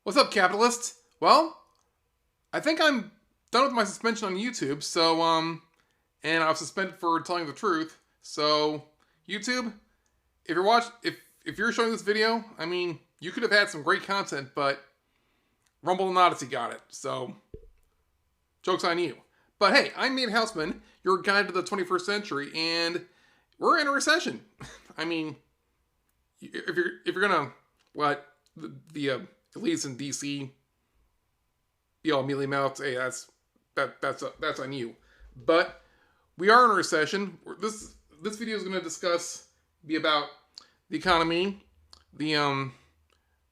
What's up, capitalists? Well, I think I'm done with my suspension on YouTube, and I was suspended for telling the truth. So, YouTube, if you're showing this video, I mean, you could have had some great content, but Rumble and Odyssey got it. So, joke's on you. But hey, I'm Nate Hausman, your guide to the 21st century, and we're in a recession. I mean, if you're gonna let the elites in DC be all mealy mouthed, hey, that's on you. But we are in a recession. This video is going to be about the economy, the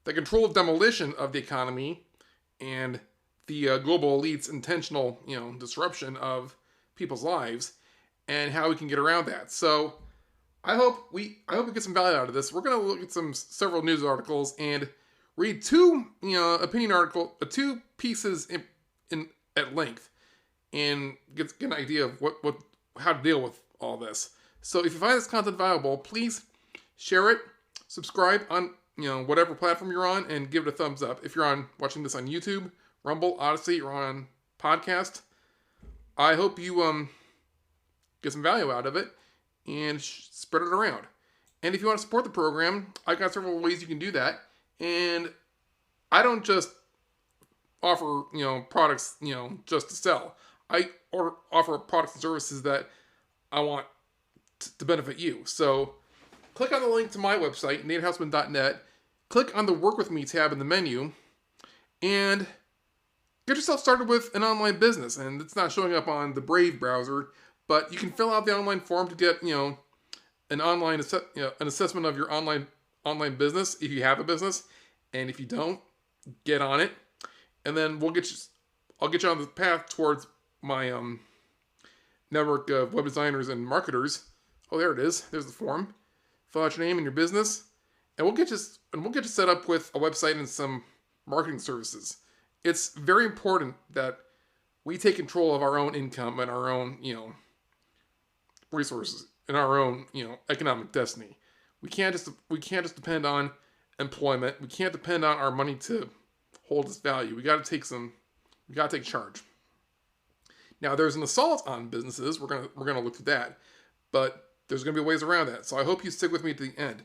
controlled demolition of the economy, and the global elite's intentional disruption of people's lives, and how we can get around that. So I hope we get some value out of this. We're going to look at several news articles and read two two pieces in at length, and get an idea of how to deal with all this. So if you find this content valuable, please share it, subscribe on whatever platform you're on, and give it a thumbs up. If you're watching this on YouTube, Rumble, Odyssey, or on podcast, I hope you get some value out of it and spread it around. And if you want to support the program, I've got several ways you can do that. And I don't just offer products just to sell. I offer products and services that I want to benefit you. So click on the link to my website, natehausman.net. Click on the Work With Me tab in the menu, and get yourself started with an online business. And it's not showing up on the Brave browser, but you can fill out the online form to get an online an assessment of your online business if you have a business, and if you don't, get on it, and then I'll get you on the path towards my network of web designers and marketers. Oh, there it is. There's the form. Fill out your name and your business, and we'll get you set up with a website and some marketing services. It's very important that we take control of our own income and our own resources and our own economic destiny. We can't just depend on employment. We can't depend on our money to hold its value. We got to take charge. Now, there's an assault on businesses. We're gonna look at that, but there's gonna be ways around that. So I hope you stick with me to the end,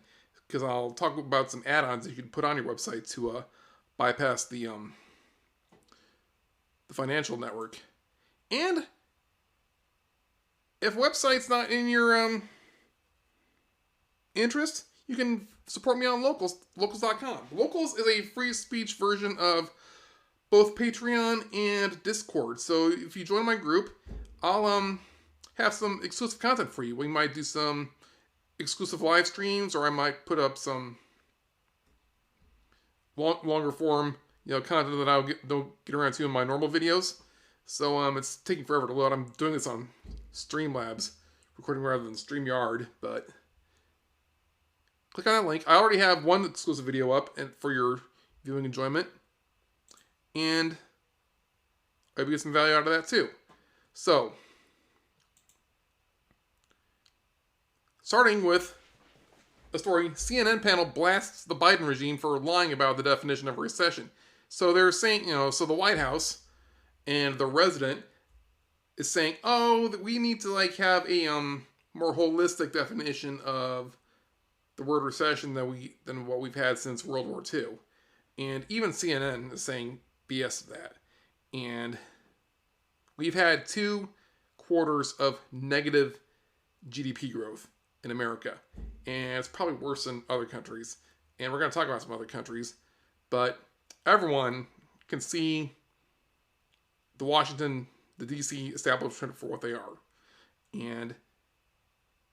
because I'll talk about some add-ons that you can put on your website to bypass the financial network. And if website's not in your interest, you can support me on locals.com. Locals is a free speech version of both Patreon and Discord. So if you join my group, I'll have some exclusive content for you. We might do some exclusive live streams, or I might put up some longer form content that don't get around to in my normal videos. So it's taking forever to load. I'm doing this on Streamlabs, recording rather than StreamYard, but click on that link. I already have one exclusive video up for your viewing enjoyment, and I hope you get some value out of that too. So, starting with a story, CNN panel blasts the Biden regime for lying about the definition of a recession. So they're saying, so the White House and the resident is saying, oh, that we need to have a more holistic definition of the word recession than what we've had since World War II. And even CNN is saying BS to that. And we've had 2 quarters of negative GDP growth in America. And it's probably worse than other countries. And we're going to talk about some other countries. But everyone can see the DC establishment for what they are. And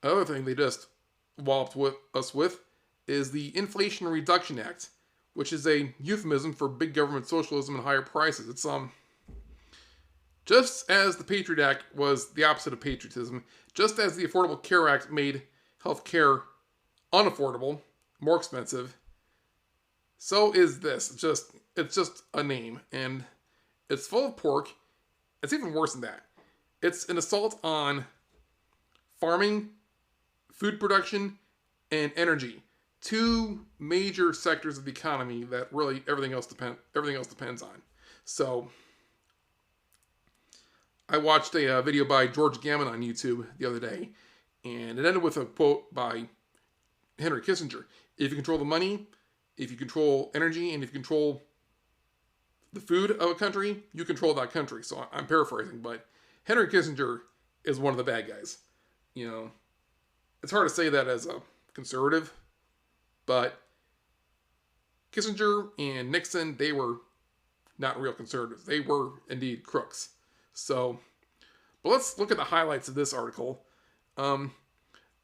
another thing they just walloped us with is the Inflation Reduction Act, which is a euphemism for big government socialism and higher prices. It's just as the Patriot Act was the opposite of patriotism, just as the Affordable Care Act made health care unaffordable, more expensive, so is this. It's just a name, and it's full of pork. It's even worse than that. It's an assault on farming, food production, and energy. two major sectors of the economy that really everything else depends on. So I watched a video by George Gammon on YouTube the other day, and it ended with a quote by Henry Kissinger. If you control the money, if you control energy, and if you control the food of a country, you control that country. So I'm paraphrasing, but Henry Kissinger is one of the bad guys. You know, it's hard to say that as a conservative, but Kissinger and Nixon, they were not real conservatives. They were indeed crooks. So, but let's look at the highlights of this article. The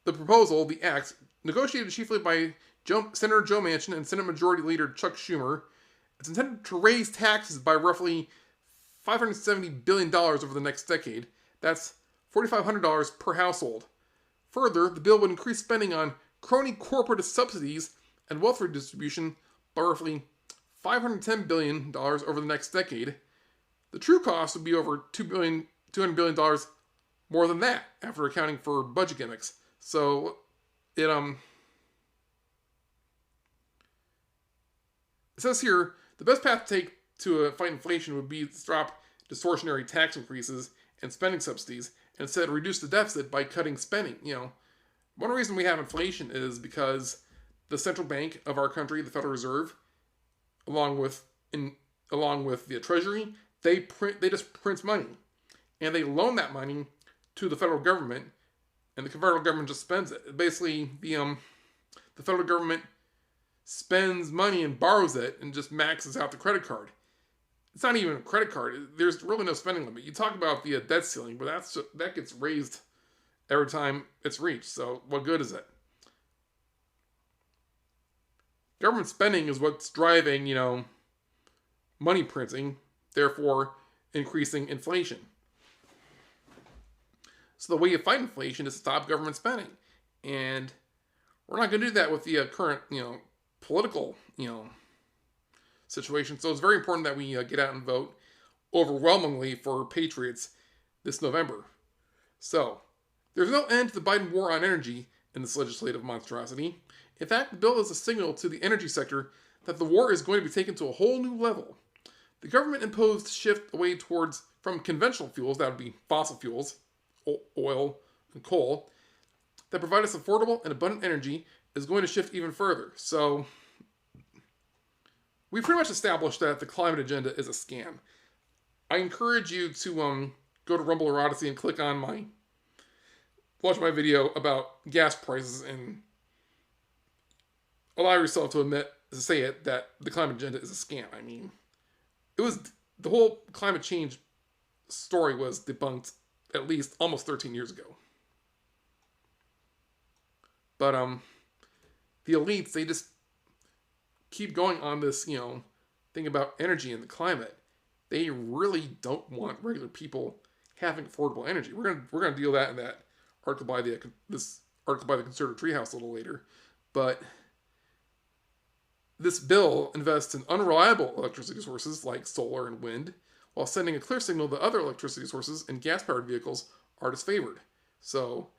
proposal, the act, negotiated chiefly by Senator Joe Manchin and Senate Majority Leader Chuck Schumer, it's intended to raise taxes by roughly $570 billion over the next decade. That's $4,500 per household. Further, the bill would increase spending on crony corporate subsidies and wealth redistribution by roughly $510 billion over the next decade. The true cost would be over $200 billion more than that after accounting for budget gimmicks. So it says here, the best path to take to fight inflation would be to stop distortionary tax increases and spending subsidies, and instead reduce the deficit by cutting spending. You know, one reason we have inflation is because the central bank of our country, the Federal Reserve, along with the Treasury, they just print money, and they loan that money to the federal government, and the federal government just spends it. Basically, the federal government spends money and borrows it and just maxes out the credit card. It's not even a credit card. There's really no spending limit. You talk about the debt ceiling, but that gets raised every time it's reached. So what good is it? Government spending is what's driving, money printing, therefore increasing inflation. So the way you fight inflation is to stop government spending. And we're not going to do that with the current, political, situation. So it's very important that we get out and vote overwhelmingly for Patriots this November. So there's no end to the Biden war on energy in this legislative monstrosity. In fact, the bill is a signal to the energy sector that the war is going to be taken to a whole new level. The government-imposed shift away from conventional fuels, that would be fossil fuels, oil and coal, that provide us affordable and abundant energy, is going to shift even further. So we pretty much established that the climate agenda is a scam. I encourage you to go to Rumble or Odyssey and watch my video about gas prices and allow yourself to say it, that the climate agenda is a scam. I mean, the whole climate change story was debunked at least almost 13 years ago. But the elites, they just keep going on this, thing about energy and the climate. They really don't want regular people having affordable energy. We're gonna deal that in that article by the Conservative Treehouse a little later. But this bill invests in unreliable electricity sources like solar and wind, while sending a clear signal that other electricity sources and gas-powered vehicles are disfavored. So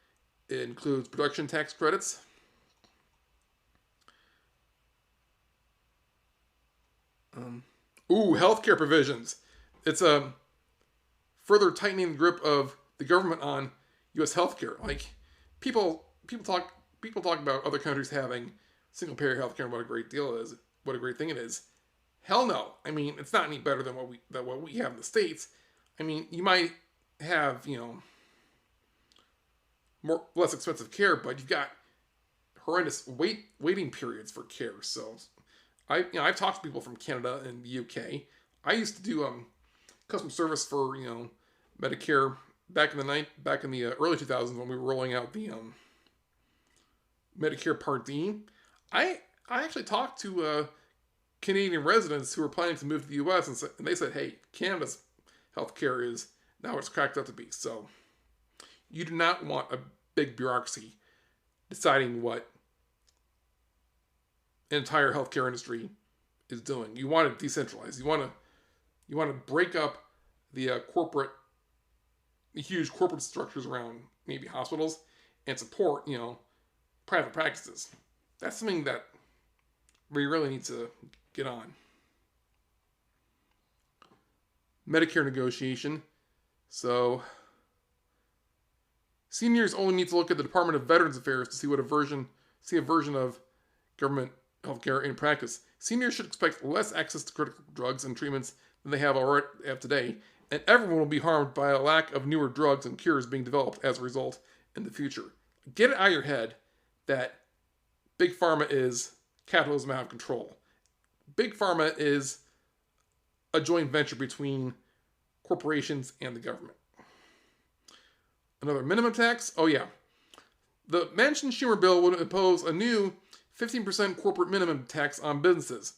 it includes production tax credits, healthcare provisions. It's further tightening the grip of the government on U.S. healthcare. Like people talk about other countries having single-payer healthcare and what a great deal it is, what a great thing it is. Hell no. I mean, it's not any better than what we have in the States. I mean, you might have less expensive care, but you've got horrendous waiting periods for care. So I've talked to people from Canada and the UK. I used to do customer service for Medicare back in the early 2000s when we were rolling out the Medicare Part D. I actually talked to Canadian residents who were planning to move to the U.S. and they said, "Hey, Canada's healthcare is now what it's cracked up to be." So you do not want a big bureaucracy deciding what an entire healthcare industry is doing. You want it decentralized. You want to break up the huge corporate structures around maybe hospitals and support private practices. that's something that we really need to get on. Medicare negotiation. So, seniors only need to look at the Department of Veterans Affairs to see a version of government healthcare in practice. Seniors should expect less access to critical drugs and treatments than they have today, and everyone will be harmed by a lack of newer drugs and cures being developed as a result in the future. Get it out of your head that Big Pharma is capitalism out of control. Big Pharma is a joint venture between corporations and the government. Another minimum tax? Oh yeah. The mentioned Schumer bill would impose a new 15% corporate minimum tax on businesses.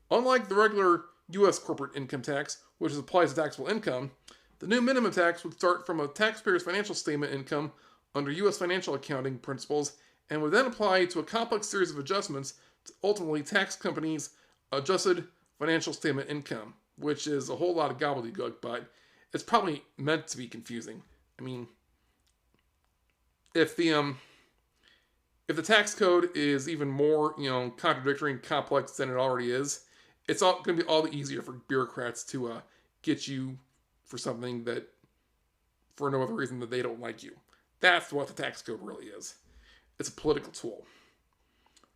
Unlike the regular U.S. corporate income tax, which applies to taxable income, the new minimum tax would start from a taxpayer's financial statement income under U.S. financial accounting principles and would then apply to a complex series of adjustments to ultimately tax companies' adjusted financial statement income, which is a whole lot of gobbledygook, but it's probably meant to be confusing. I mean, if the tax code is even more, contradictory and complex than it already is, it's all going to be all the easier for bureaucrats to get you for something that, for no other reason that they don't like you. That's what the tax code really is. It's a political tool,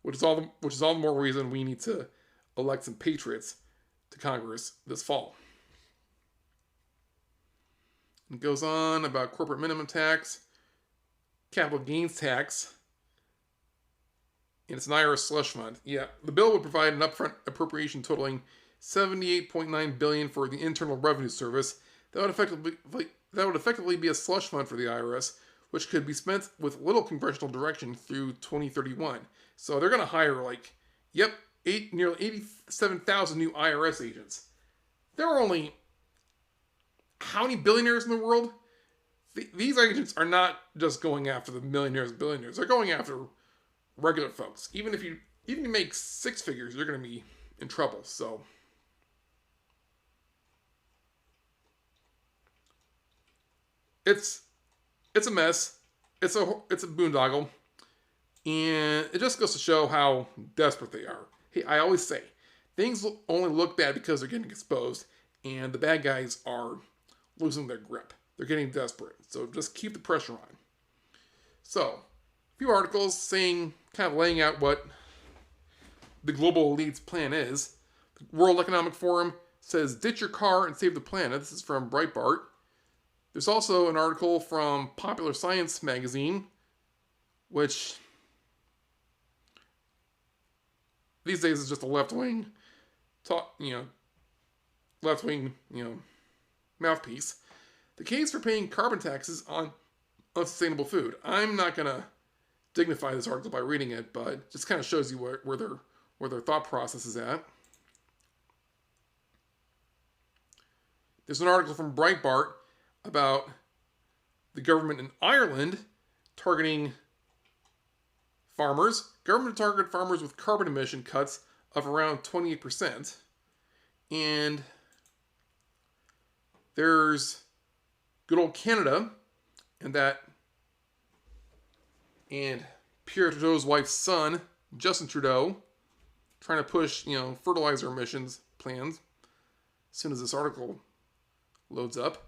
which is all the more reason we need to elect some patriots to Congress this fall. It goes on about corporate minimum tax, capital gains tax, and it's an IRS slush fund. Yeah, the bill would provide an upfront appropriation totaling $78.9 billion for the Internal Revenue Service. That would effectively be a slush fund for the IRS, which could be spent with little congressional direction through 2031. So they're going to hire nearly 87,000 new IRS agents. There are only how many billionaires in the world? These agents are not just going after the millionaires and billionaires. They're going after regular folks. Even if you make six figures, you're going to be in trouble. So it's a mess. It's a boondoggle, and it just goes to show how desperate they are. Hey, I always say things only look bad because they're getting exposed, and the bad guys are losing their grip. They're getting desperate. So just keep the pressure on. So, a few articles kind of laying out what the global elite's plan is. The World Economic Forum says, ditch your car and save the planet. This is from Breitbart. There's also an article from Popular Science magazine, which these days is just a left-wing mouthpiece. The case for paying carbon taxes on unsustainable food. I'm not going to dignify this article by reading it, but it just kind of shows you where their thought process is at. There's an article from Breitbart about the government in Ireland targeting farmers. Government target farmers with carbon emission cuts of around 28%. And there's good old Canada, and Pierre Trudeau's wife's son, Justin Trudeau, trying to push, fertilizer emissions plans as soon as this article loads up.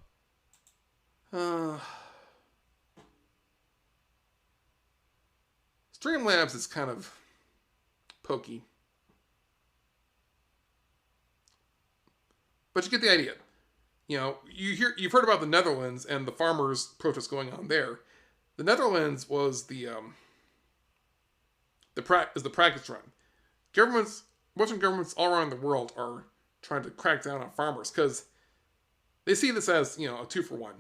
Streamlabs is kind of pokey. But you get the idea. You've heard about the Netherlands and the farmers' protests going on there. The Netherlands was the practice run. Western governments all around the world are trying to crack down on farmers because they see this as a 2-for-1.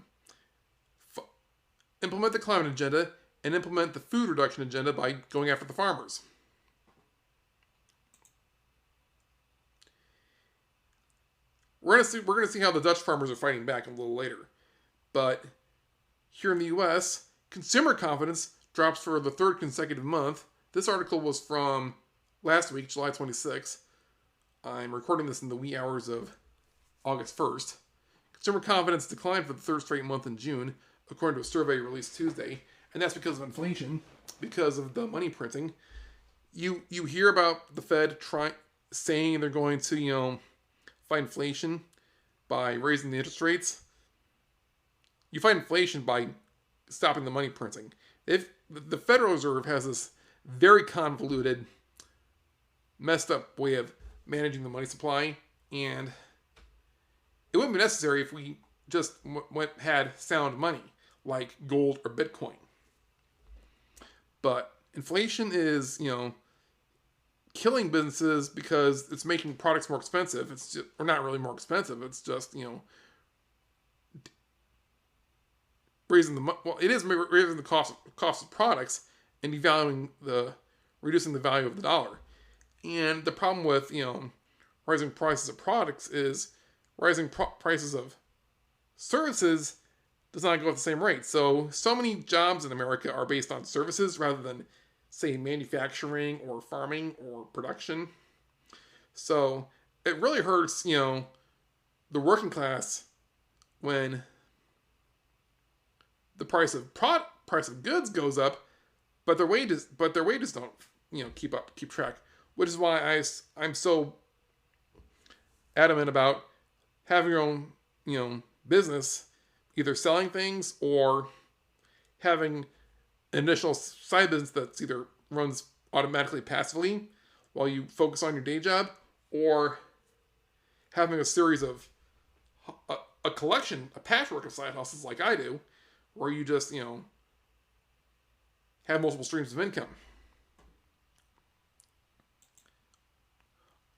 Implement the climate agenda and implement the food reduction agenda by going after the farmers. We're gonna see how the Dutch farmers are fighting back a little later. But here in the U.S., consumer confidence drops for the third consecutive month. This article was from last week, July 26th. I'm recording this in the wee hours of August 1st. Consumer confidence declined for the third straight month in June, according to a survey released Tuesday. And that's because of inflation, because of the money printing. you hear about the Fed saying they're going to fight inflation by raising the interest rates. You fight inflation by stopping the money printing. If the Federal Reserve has this very convoluted, messed up way of managing the money supply, and it wouldn't be necessary if we just had sound money like gold or Bitcoin. But inflation is, killing businesses because it's making products more expensive. It's just, or not really more expensive. It's just, raising it is raising the cost of products and reducing the value of the dollar. And the problem with, rising prices of products is rising prices of services does not go at the same rate. So many jobs in America are based on services rather than, say, manufacturing or farming or production. So it really hurts, the working class when the price of goods goes up, but their wages don't, keep track. Which is why I'm so adamant about having your own, business, either selling things or having an additional side business that either runs automatically passively while you focus on your day job, or having a series of a patchwork of side hustles like I do, where you just, have multiple streams of income.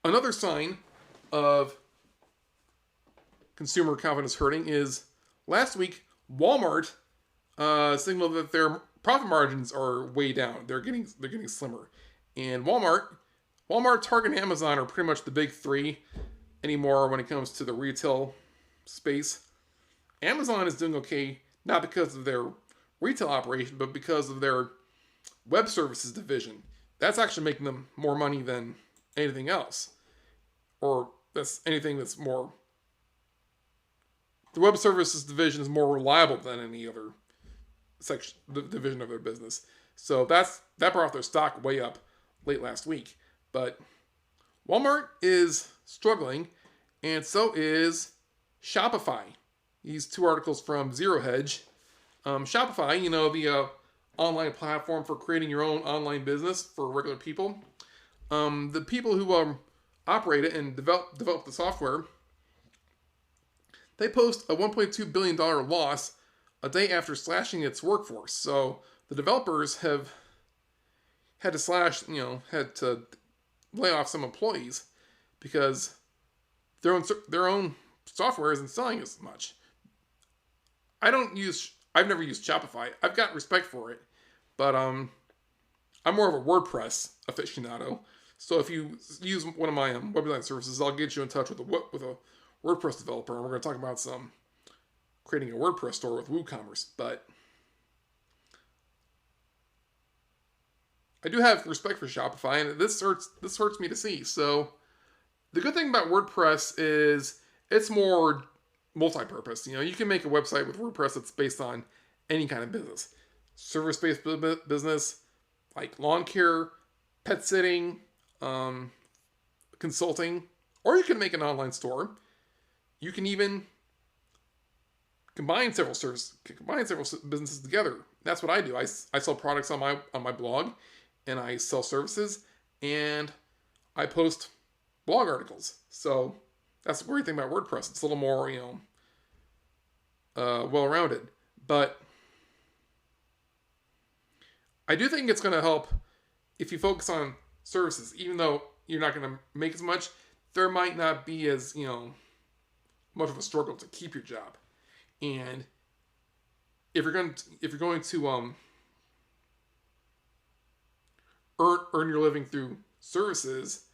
Another sign of consumer confidence hurting is last week Walmart signaled that their profit margins are way down. They're getting slimmer, and Walmart, Target, and Amazon are pretty much the big three anymore when it comes to the retail space. Amazon is doing okay, not because of their retail operation, but because of their web services division. That's actually making them more money than anything else, or that's anything that's more. The web services division is more reliable than any other division of their business. So that brought their stock way up late last week. But Walmart is struggling, and so is Shopify. These two articles from Zero Hedge. Shopify, the online platform for creating your own online business for regular people. The people who operate it and develop the software, they post a $1.2 billion loss a day after slashing its workforce. So the developers have had to had to lay off some employees because their own software isn't selling as much. I've never used Shopify. I've got respect for it, but I'm more of a WordPress aficionado. So if you use one of my web design services, I'll get you in touch with a WordPress developer, and we're going to talk about creating a WordPress store with WooCommerce. But I do have respect for Shopify, and this hurts me to see. So the good thing about WordPress is it's more multi-purpose. You can make a website with WordPress that's based on any kind of business, service-based business like lawn care, pet sitting, consulting, or you can make an online store. You can even combine several businesses together. That's what I do. I sell products on my blog, and I sell services, and I post blog articles. So that's the great thing about WordPress. It's a little more, well-rounded. But I do think it's going to help if you focus on services. Even though you're not going to make as much, there might not be as, much of a struggle to keep your job. And if you're going to earn your living through services,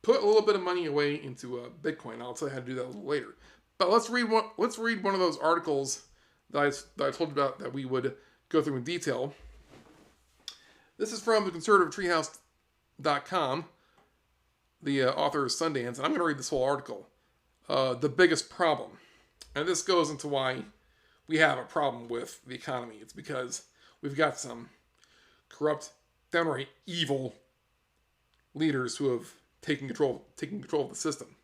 put a little bit of money away into Bitcoin. I'll tell you how to do that a little later. But let's read one of those articles that I told you about that we would go through in detail. This is from the conservativetreehouse.com. The author is Sundance, and I'm going to read this whole article. The biggest problem. And this goes into why we have a problem with the economy. It's because we've got some corrupt, downright evil leaders who have taken control of the system.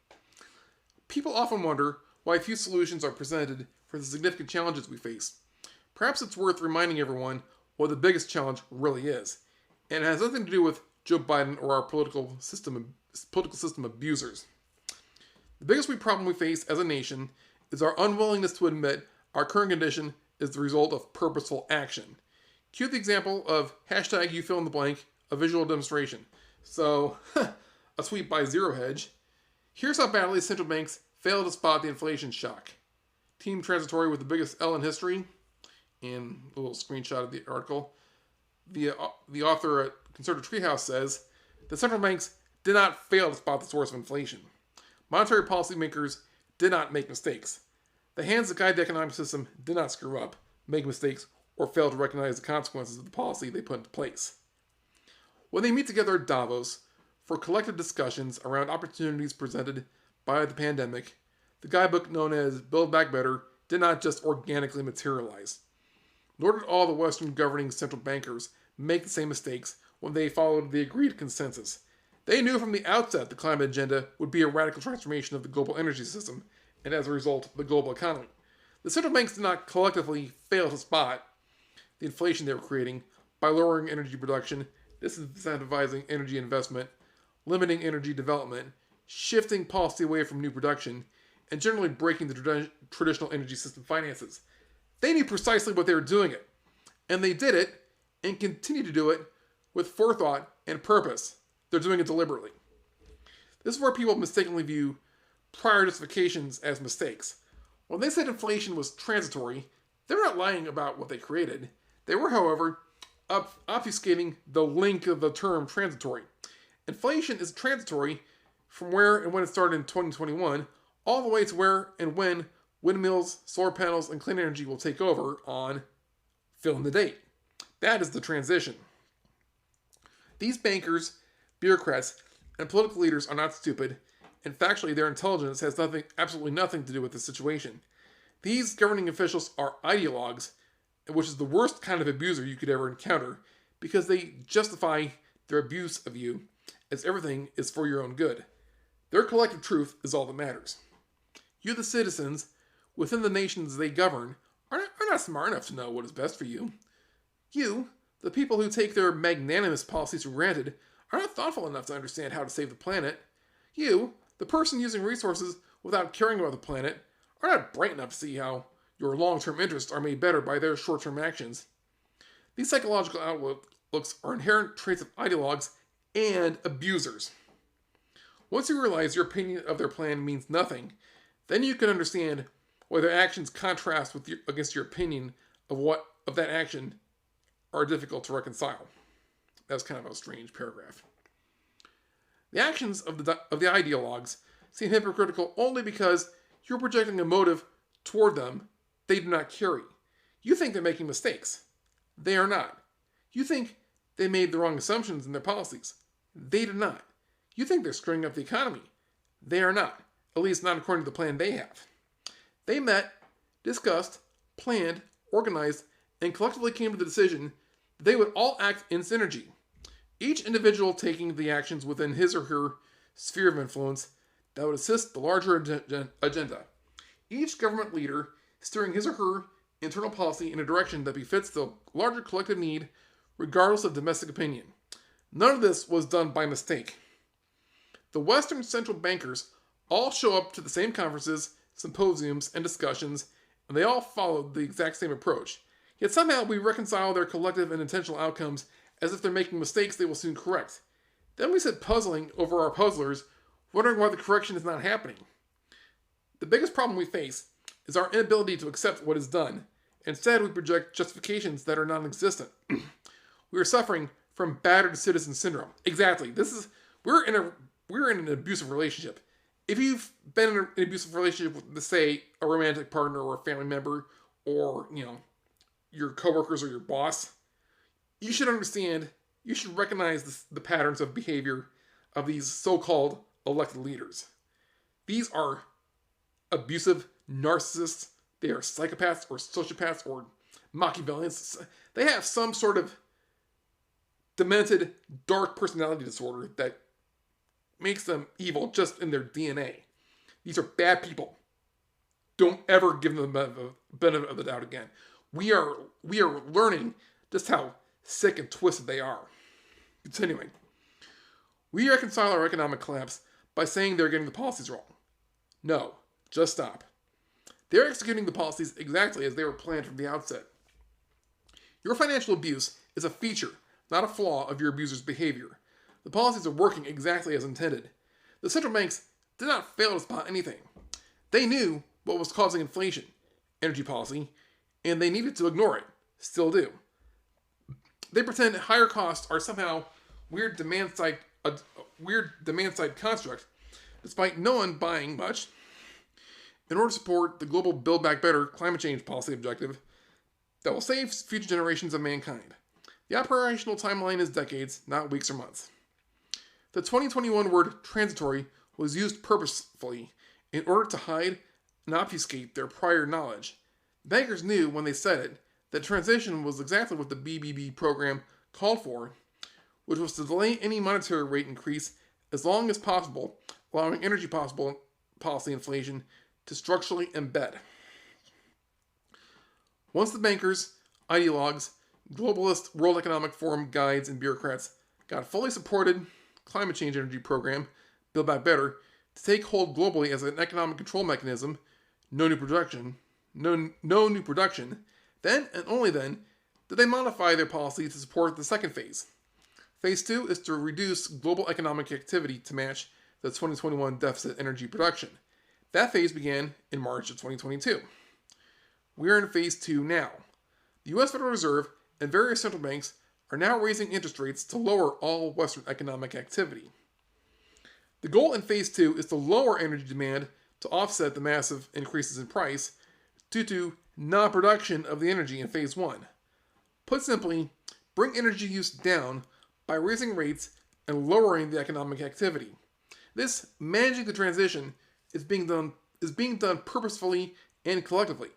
People often wonder why few solutions are presented for the significant challenges we face. Perhaps it's worth reminding everyone what the biggest challenge really is, and it has nothing to do with Joe Biden or our political system abusers. The biggest problem we face as a nation is our unwillingness to admit our current condition is the result of purposeful action. Cue the example of hashtag you fill in the blank, a visual demonstration. So, a tweet by Zero Hedge. Here's how badly central banks fail to spot the inflation shock. Team transitory with the biggest L in history. And a little screenshot of the article. The author at Conservative Treehouse says, the central banks did not fail to spot the source of inflation. Monetary policymakers did not make mistakes. The hands that guide the economic system did not screw up, make mistakes, or fail to recognize the consequences of the policy they put into place. When they meet together at Davos for collective discussions around opportunities presented by the pandemic, the guidebook known as Build Back Better did not just organically materialize. Nor did all the Western governing central bankers make the same mistakes when they followed the agreed consensus. They knew from the outset the climate agenda would be a radical transformation of the global energy system, and as a result, the global economy. The central banks did not collectively fail to spot the inflation they were creating by lowering energy production, disincentivizing energy investment, limiting energy development, shifting policy away from new production, and generally breaking the traditional energy system finances. They knew precisely what they were doing it, and they did it and continue to do it with forethought and purpose. They're doing it deliberately. This is where people mistakenly view prior justifications as mistakes. When they said inflation was transitory, they were not lying about what they created. They were, however, obfuscating the link of the term transitory. Inflation is transitory from where and when it started in 2021, all the way to where and when windmills, solar panels, and clean energy will take over on fill in the date. That is the transition. These bankers, bureaucrats, and political leaders are not stupid, and factually their intelligence has absolutely nothing to do with the situation. These governing officials are ideologues, which is the worst kind of abuser you could ever encounter, because they justify their abuse of you as everything is for your own good. Their collective truth is all that matters. You, the citizens, within the nations they govern, are not smart enough to know what is best for you. You, the people who take their magnanimous policies for granted, are not thoughtful enough to understand how to save the planet. You, the person using resources without caring about the planet, are not bright enough to see how your long-term interests are made better by their short-term actions. These psychological outlooks are inherent traits of ideologues and abusers. Once you realize your opinion of their plan means nothing, then you can understand why their actions contrast against your opinion of that action are difficult to reconcile. That's kind of a strange paragraph. The actions of the ideologues seem hypocritical only because you're projecting a motive toward them they do not carry. You think they're making mistakes. They are not. You think they made the wrong assumptions in their policies. They do not. You think they're screwing up the economy. They are not. At least not according to the plan they have. They met, discussed, planned, organized, and collectively came to the decision that they would all act in synergy. Each individual taking the actions within his or her sphere of influence that would assist the larger agenda. Each government leader steering his or her internal policy in a direction that befits the larger collective need, regardless of domestic opinion. None of this was done by mistake. The Western central bankers all show up to the same conferences, symposiums, and discussions, and they all followed the exact same approach. Yet somehow we reconcile their collective and intentional outcomes as if they're making mistakes they will soon correct. Then we sit puzzling over our puzzlers, wondering why the correction is not happening. The biggest problem we face is our inability to accept what is done. Instead, we project justifications that are non-existent. We are suffering from battered citizen syndrome. Exactly. We're in an abusive relationship. If you've been in an abusive relationship with, say, a romantic partner or a family member, or your coworkers or your boss, you should understand. You should recognize the patterns of behavior of these so-called elected leaders. These are abusive narcissists. They are psychopaths or sociopaths or Machiavellians. They have some sort of demented, dark personality disorder that makes them evil just in their DNA. These are bad people. Don't ever give them the benefit of the doubt again. We are learning just how sick and twisted they are. Continuing. We reconcile our economic collapse by saying they're getting the policies wrong. No, just stop. They're executing the policies exactly as they were planned from the outset. Your financial abuse is a feature, not a flaw of your abuser's behavior. The policies are working exactly as intended. The central banks did not fail to spot anything. They knew what was causing inflation, energy policy, and they needed to ignore it. Still do. They pretend higher costs are somehow weird demand side construct, despite no one buying much, in order to support the global Build Back Better climate change policy objective that will save future generations of mankind. The operational timeline is decades, not weeks or months. The 2021 word transitory was used purposefully in order to hide and obfuscate their prior knowledge. Bankers knew when they said it that transition was exactly what the BBB program called for, which was to delay any monetary rate increase as long as possible, allowing energy policy inflation to structurally embed. Once the bankers, ideologues, globalist World Economic Forum guides, and bureaucrats got fully supported climate change energy program, Build Back Better, to take hold globally as an economic control mechanism, no new production, then and only then did they modify their policy to support the second phase. Phase 2 is to reduce global economic activity to match the 2021 deficit energy production. That phase began in March of 2022. We are in phase 2 now. The U.S. Federal Reserve and various central banks are now raising interest rates to lower all Western economic activity. The goal in phase 2 is to lower energy demand to offset the massive increases in price due to non-production of the energy in phase 1. Put simply, bring energy use down by raising rates and lowering the economic activity. This managing the transition is being done purposefully and collectively.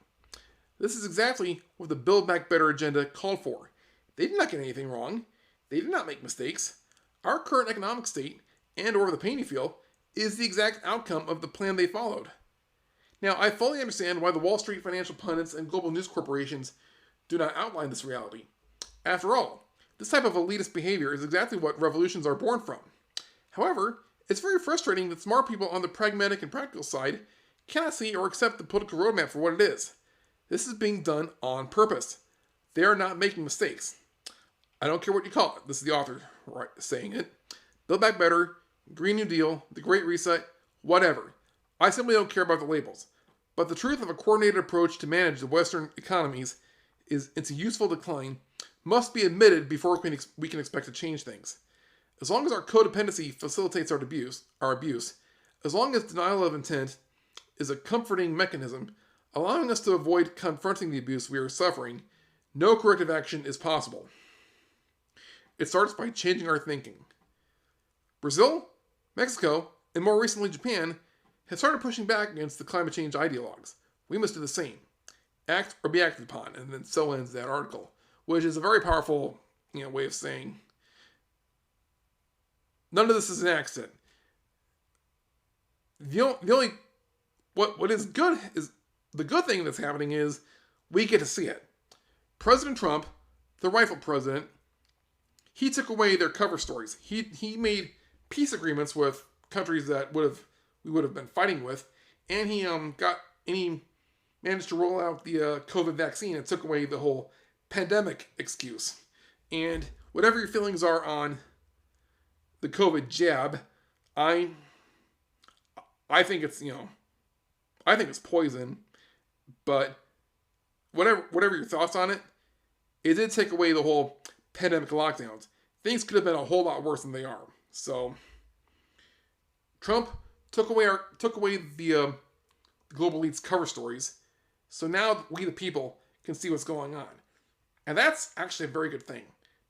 This is exactly what the Build Back Better agenda called for. They did not get anything wrong. They did not make mistakes. Our current economic state, and or the pain you feel, is the exact outcome of the plan they followed. Now, I fully understand why the Wall Street financial pundits and global news corporations do not outline this reality. After all, this type of elitist behavior is exactly what revolutions are born from. However, it's very frustrating that smart people on the pragmatic and practical side cannot see or accept the political roadmap for what it is. This is being done on purpose. They are not making mistakes. I don't care what you call it. This is the author saying it. Build Back Better, Green New Deal, the Great Reset, whatever. I simply don't care about the labels. But the truth of a coordinated approach to manage the Western economies is its useful decline must be admitted before we can expect to change things. As long as our codependency facilitates our abuse, as long as denial of intent is a comforting mechanism, allowing us to avoid confronting the abuse we are suffering, no corrective action is possible. It starts by changing our thinking. Brazil, Mexico, and more recently Japan have started pushing back against the climate change ideologues. We must do the same. Act or be acted upon, and then so ends that article, which is a very powerful way of saying none of this is an accident. What is good is the good thing that's happening is we get to see it. President Trump, the rightful president, he took away their cover stories. He made peace agreements with countries that we would have been fighting with, and he managed to roll out the COVID vaccine and took away the whole pandemic excuse. And whatever your feelings are on the COVID jab, I think it's I think it's poison. But whatever your thoughts on it, it did take away the whole pandemic lockdowns. Things could have been a whole lot worse than they are. So Trump took away the global elites cover stories. So now we the people can see what's going on. And that's actually a very good thing.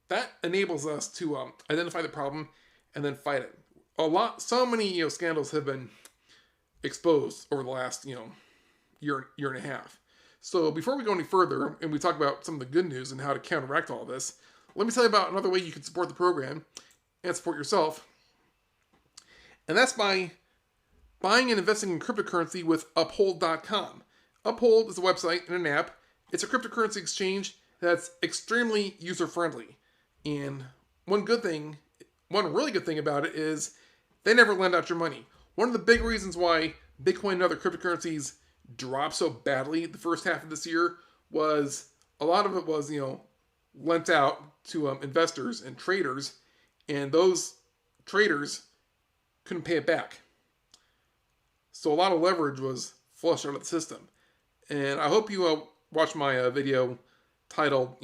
That enables us to identify the problem and then fight it. So many scandals have been exposed over the last year and a half. So before we go any further and we talk about some of the good news and how to counteract all this, let me tell you about another way you can support the program and support yourself. And that's by buying and investing in cryptocurrency with Uphold.com. Uphold is a website and an app. It's a cryptocurrency exchange that's extremely user-friendly. And one really good thing about it is they never lend out your money. One of the big reasons why Bitcoin and other cryptocurrencies dropped so badly the first half of this year was a lot of it was, lent out to investors and traders, and those traders couldn't pay it back. So a lot of leverage was flushed out of the system. And I hope you watch my video titled,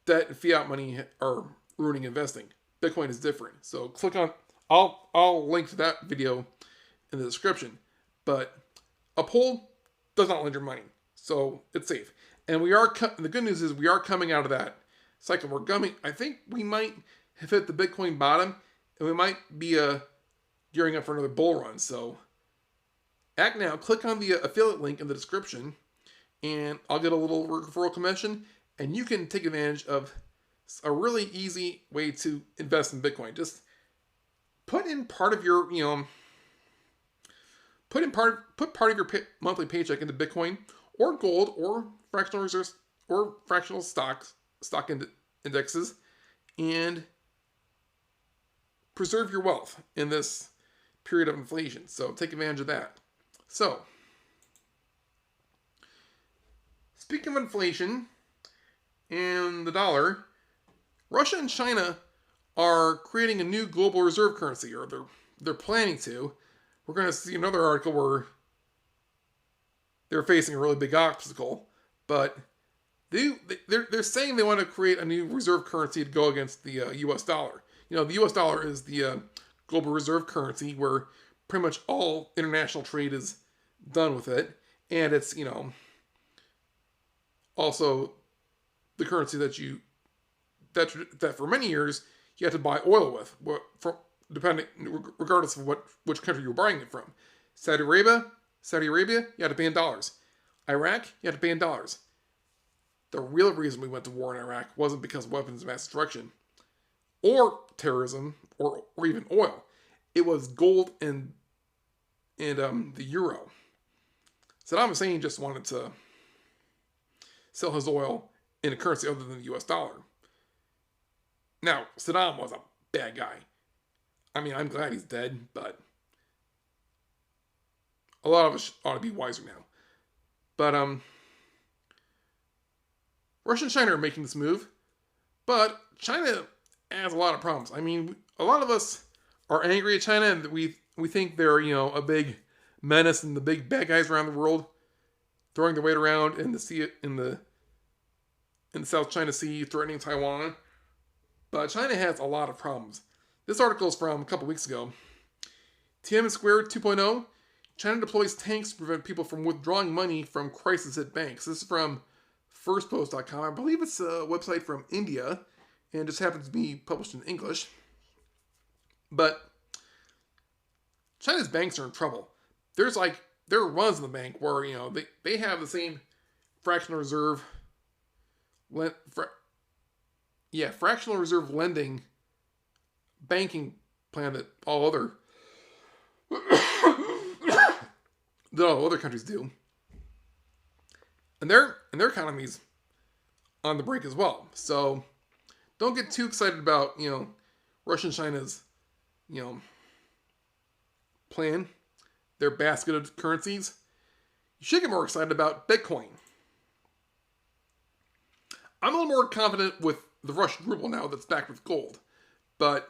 Debt and Fiat Money Are Ruining Investing. Bitcoin is different. So click on, I'll link to that video in the description. But Uphold does not lend your money. So it's safe. And the good news is we are coming out of that cycle. I think we might have hit the Bitcoin bottom, and we might be gearing up for another bull run. So act now. Click on the affiliate link in the description, and I'll get a little referral commission, and you can take advantage of a really easy way to invest in Bitcoin. Just put in part of your, put part of your monthly paycheck into Bitcoin or gold or fractional reserves or fractional stock indexes, and preserve your wealth in this period of inflation. So take advantage of that. So, speaking of inflation and the dollar, Russia and China are creating a new global reserve currency, or they're planning to. We're going to see another article where they're facing a really big obstacle, but they're saying they want to create a new reserve currency to go against the U.S. dollar. The U.S. dollar is the global reserve currency where pretty much all international trade is done with it, and it's also the currency that for many years you had to buy oil with, regardless of which country you were buying it from. Saudi Arabia, you had to pay in dollars. Iraq, you had to pay in dollars. The real reason we went to war in Iraq wasn't because of weapons of mass destruction, or terrorism, or even oil. It was gold and the euro. Saddam Hussein just wanted to sell his oil in a currency other than the U.S. dollar. Now, Saddam was a bad guy. I mean, I'm glad he's dead, but a lot of us ought to be wiser now. But Russia and China are making this move, but China has a lot of problems. I mean, a lot of us are angry at China, and we think they're a big menace and the big bad guys around the world, throwing their weight around in the sea in the South China Sea, threatening Taiwan. But China has a lot of problems. This article is from a couple weeks ago. Tiananmen Square 2.0. China deploys tanks to prevent people from withdrawing money from crisis-hit banks. This is from firstpost.com. I believe it's a website from India, and just happens to be published in English. But China's banks are in trouble. There are runs in the bank where they have the same fractional reserve lending banking plan that all other countries do, and their economy's on the brink as well. So don't get too excited about Russia and China's plan, their basket of currencies. You should get more excited about Bitcoin. I'm a little more confident with the Russian ruble now that's backed with gold, but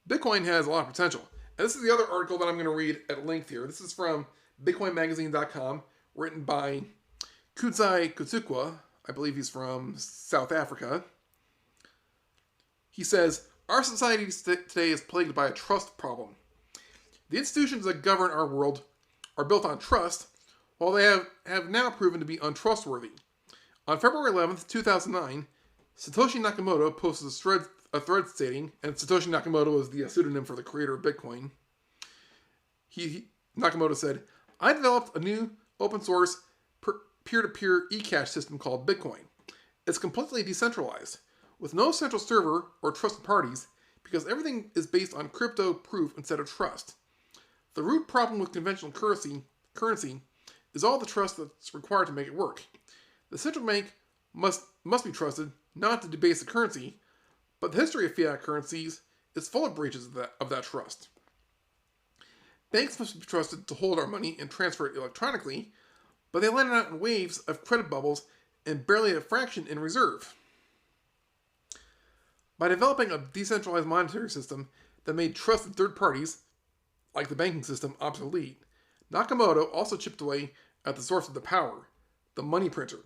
Bitcoin has a lot of potential. And this is the other article that I'm going to read at length here. This is from BitcoinMagazine.com, written by Kudzai Kutsukwa. I believe he's from South Africa. He says, our society today is plagued by a trust problem. The institutions that govern our world are built on trust, while they have now proven to be untrustworthy. On February 11th, 2009, Satoshi Nakamoto posted a thread stating, and Satoshi Nakamoto is the pseudonym for the creator of Bitcoin. Nakamoto said, I developed a new open source peer-to-peer e-cash system called Bitcoin. It's completely decentralized. With no central server or trusted parties, because everything is based on crypto proof instead of trust. The root problem with conventional currency is all the trust that's required to make it work. The central bank must be trusted not to debase the currency, but the history of fiat currencies is full of breaches of that trust. Banks must be trusted to hold our money and transfer it electronically, but they lend it out in waves of credit bubbles and barely a fraction in reserve. By developing a decentralized monetary system that made trusted third parties, like the banking system, obsolete, Nakamoto also chipped away at the source of the power, the money printer.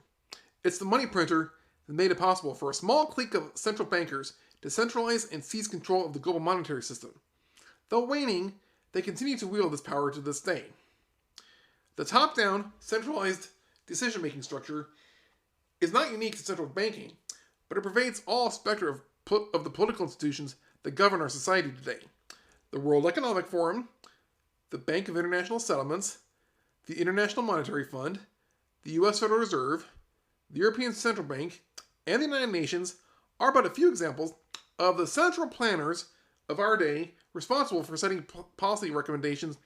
It's the money printer that made it possible for a small clique of central bankers to centralize and seize control of the global monetary system. Though waning, they continue to wield this power to this day. The top-down, centralized decision-making structure is not unique to central banking, but it pervades all spectra of the political institutions that govern our society today. The World Economic Forum, the Bank of International Settlements, the International Monetary Fund, the U.S. Federal Reserve, the European Central Bank, and the United Nations are but a few examples of the central planners of our day responsible for setting policy recommendations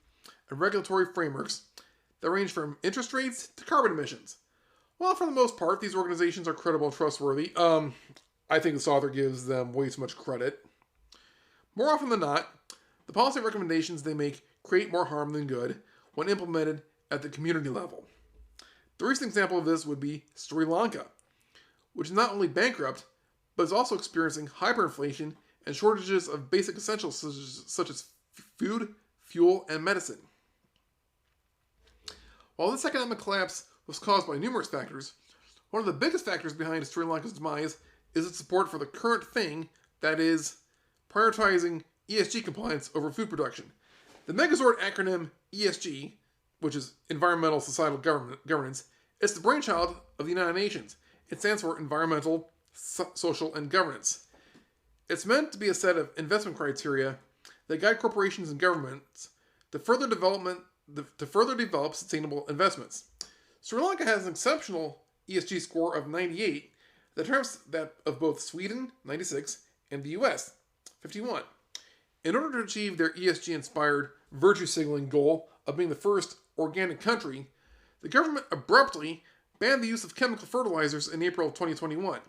and regulatory frameworks that range from interest rates to carbon emissions. While for the most part, these organizations are credible and trustworthy, I think this author gives them way too much credit. More often than not, the policy recommendations they make create more harm than good when implemented at the community level. The recent example of this would be Sri Lanka, which is not only bankrupt, but is also experiencing hyperinflation and shortages of basic essentials such as food, fuel, and medicine. While this economic collapse was caused by numerous factors, one of the biggest factors behind Sri Lanka's demise is its support for the current thing, that is, prioritizing ESG compliance over food production. The Megazord acronym ESG, which is Environmental Societal Governance, is the brainchild of the United Nations. It stands for Environmental, Social, and Governance. It's meant to be a set of investment criteria that guide corporations and governments to further develop sustainable investments. Sri Lanka has an exceptional ESG score of 98, that trumps that of both Sweden, 96, and the US, 51. In order to achieve their ESG-inspired virtue signaling goal of being the first organic country, the government abruptly banned the use of chemical fertilizers in April of 2021.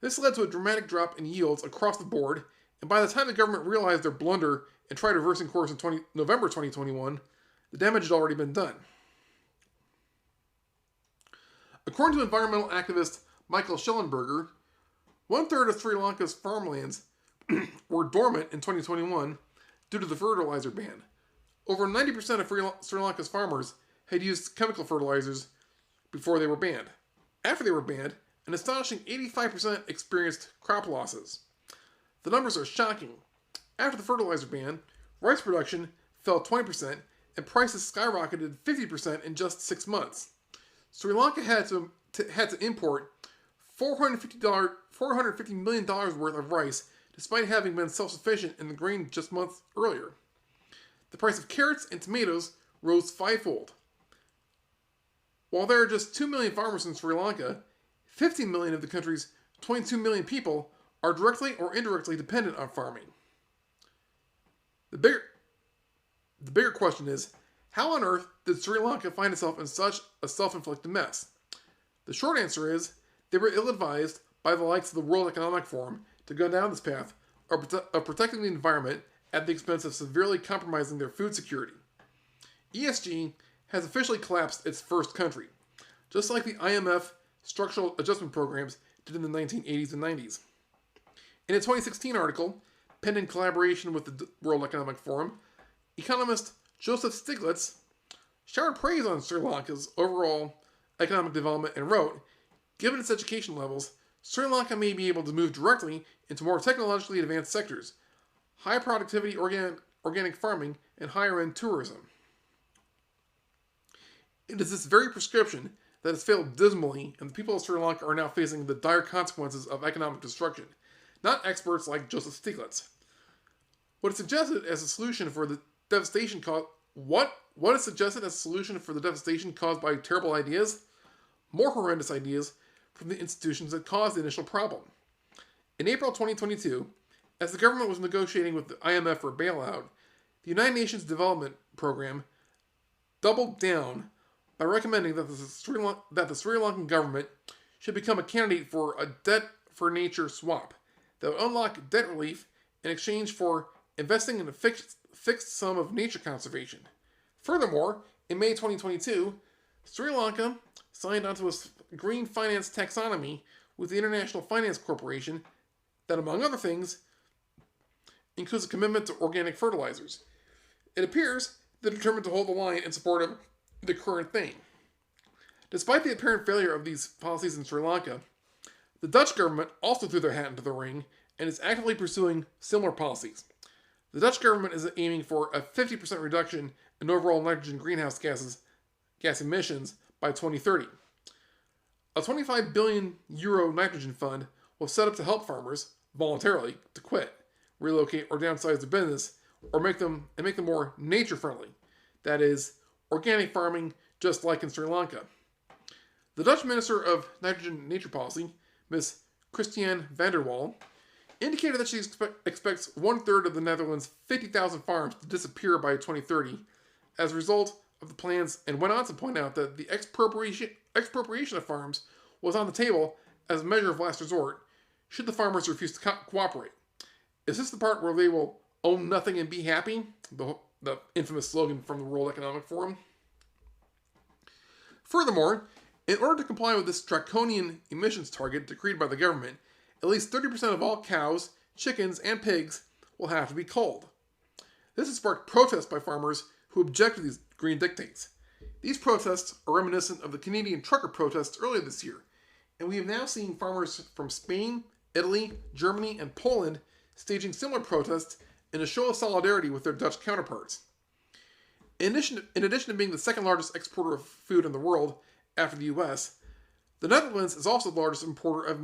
This led to a dramatic drop in yields across the board, and by the time the government realized their blunder and tried reversing course in November 2021, the damage had already been done. According to environmental activist Michael Schellenberger, 1/3 of Sri Lanka's farmlands were dormant in 2021 due to the fertilizer ban. Over 90% of Sri Lanka's farmers had used chemical fertilizers before they were banned. After they were banned, an astonishing 85% experienced crop losses. The numbers are shocking. After the fertilizer ban, rice production fell 20% and prices skyrocketed 50% in just 6 months. Sri Lanka had to import $450 million worth of rice despite having been self-sufficient in the grain just months earlier. The price of carrots and tomatoes rose 5-fold. While there are just 2 million farmers in Sri Lanka, 15 million of the country's 22 million people are directly or indirectly dependent on farming. The bigger question is, how on earth did Sri Lanka find itself in such a self-inflicted mess? The short answer is, they were ill-advised by the likes of the World Economic Forum to go down this path of protecting the environment at the expense of severely compromising their food security. ESG has officially collapsed its first country, just like the IMF structural adjustment programs did in the 1980s and 90s. In a 2016 article, penned in collaboration with the World Economic Forum, economist Joseph Stiglitz showered praise on Sri Lanka's overall economic development and wrote, "Given its education levels, Sri Lanka may be able to move directly into more technologically advanced sectors, high productivity organic farming, and higher-end tourism." It is this very prescription that has failed dismally, and the people of Sri Lanka are now facing the dire consequences of economic destruction, not experts like Joseph Stiglitz. What is suggested as a solution for the devastation caused by terrible ideas? More horrendous ideas from the institutions that caused the initial problem. In April 2022, As the government was negotiating with the IMF for a bailout, the United Nations Development Program doubled down by recommending that the Sri Lankan government should become a candidate for a debt-for-nature swap that would unlock debt relief in exchange for investing in a fixed sum of nature conservation. Furthermore, in May 2022, Sri Lanka signed onto a green finance taxonomy with the International Finance Corporation that, among other things, includes a commitment to organic fertilizers. It appears they're determined to hold the line in support of the current thing. Despite the apparent failure of these policies in Sri Lanka, the Dutch government also threw their hat into the ring and is actively pursuing similar policies. The Dutch government is aiming for a 50% reduction in overall nitrogen greenhouse gas emissions by 2030. A €25 billion nitrogen fund was set up to help farmers, voluntarily, to quit, relocate, or downsize their business, or make them more nature-friendly. That is, organic farming, just like in Sri Lanka. The Dutch Minister of Nitrogen and Nature Policy, Ms. Christiane van der Wal, indicated that she expects one-third of the Netherlands' 50,000 farms to disappear by 2030 as a result of the plans, and went on to point out that the expropriation of farms was on the table as a measure of last resort should the farmers refuse to cooperate. Is this the part where they will own nothing and be happy? The infamous slogan from the World Economic Forum. Furthermore, in order to comply with this draconian emissions target decreed by the government, at least 30% of all cows, chickens, and pigs will have to be culled. This has sparked protests by farmers who object to these green dictates. These protests are reminiscent of the Canadian trucker protests earlier this year, and we have now seen farmers from Spain, Italy, Germany, and Poland staging similar protests in a show of solidarity with their Dutch counterparts. In addition to being the second largest exporter of food in the world after the US, the Netherlands is also the largest exporter of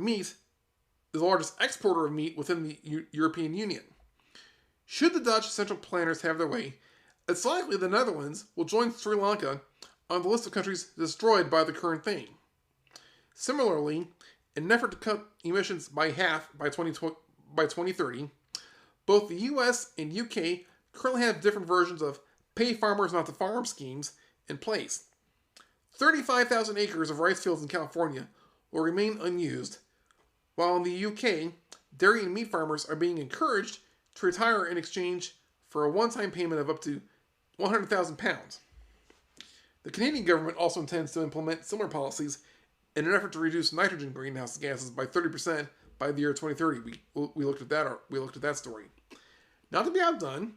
meat within the European Union. Should the Dutch central planners have their way, it's likely the Netherlands will join Sri Lanka on the list of countries destroyed by the current thing. Similarly, in an effort to cut emissions by half by 2030, both the US and UK currently have different versions of pay farmers not to farm schemes in place. 35,000 acres of rice fields in California will remain unused, while in the UK, dairy and meat farmers are being encouraged to retire in exchange for a one-time payment of up to £100,000. The Canadian government also intends to implement similar policies in an effort to reduce nitrogen greenhouse gases by 30% by the year 2030. We looked at that story. Not to be outdone,